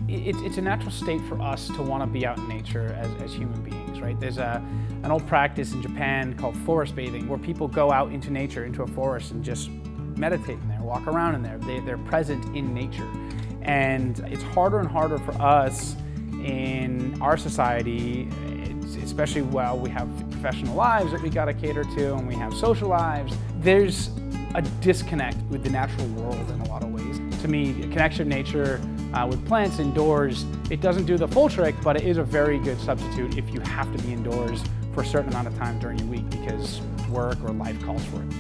It's a natural state for us to want to be out in nature as human beings, right? There's an old practice in Japan called forest bathing, where people go out into nature, into a forest, and just meditate in there, walk around in there. They're present in nature. And it's harder and harder for us in our society, especially while we have professional lives that we got to cater to, and we have social lives. There's a disconnect with the natural world in a lot of ways. To me, a connection to nature with plants indoors, it doesn't do the full trick, but it is a very good substitute if you have to be indoors for a certain amount of time during your week because work or life calls for it.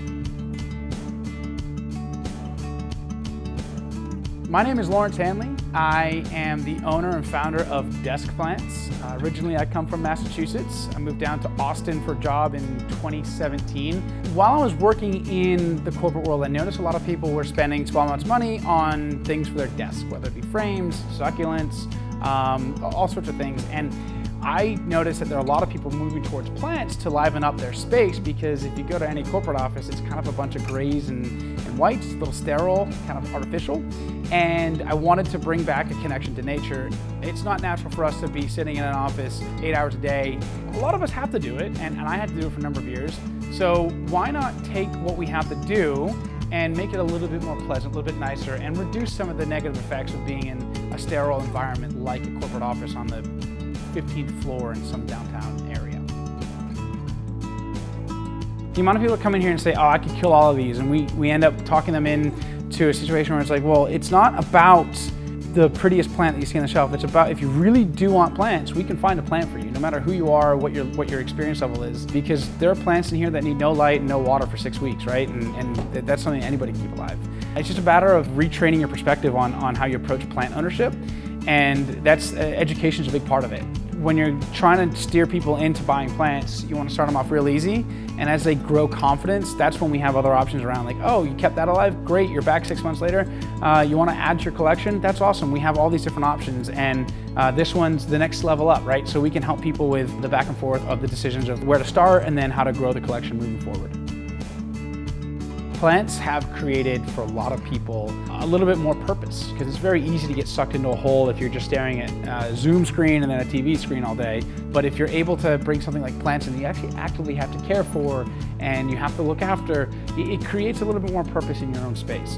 My name is Lawrence Hanley. I am the owner and founder of Desk Plants. Originally, I come from Massachusetts. I moved down to Austin for a job in 2017. While I was working in the corporate world, I noticed a lot of people were spending small amounts of money on things for their desk, whether it be frames, succulents, all sorts of things. And I noticed that there are a lot of people moving towards plants to liven up their space, because if you go to any corporate office, it's kind of a bunch of grays and whites, a little sterile, kind of artificial. And I wanted to bring back a connection to nature. It's not natural for us to be sitting in an office 8 hours a day. A lot of us have to do it, and I had to do it for a number of years. So why not take what we have to do and make it a little bit more pleasant, a little bit nicer, and reduce some of the negative effects of being in a sterile environment like a corporate office on the 15th floor in some downtown area. The amount of people that come in here and say, oh, I could kill all of these, and we end up talking them into a situation where it's like, well, it's not about the prettiest plant that you see on the shelf. It's about, if you really do want plants, we can find a plant for you, no matter who you are, what your experience level is, because there are plants in here that need no light and no water for 6 weeks, right? And that's something anybody can keep alive. It's just a matter of retraining your perspective on how you approach plant ownership, and that's education is a big part of it. When you're trying to steer people into buying plants, you want to start them off real easy, and as they grow confidence, that's when we have other options around, like, oh, you kept that alive? Great, you're back 6 months later. You want to add to your collection? That's awesome. We have all these different options, and this one's the next level up, right? So we can help people with the back and forth of the decisions of where to start and then how to grow the collection moving forward. Plants have created, for a lot of people, a little bit more purpose, because it's very easy to get sucked into a hole if you're just staring at a Zoom screen and then a TV screen all day. But if you're able to bring something like plants in that you actually actively have to care for and you have to look after, it creates a little bit more purpose in your own space.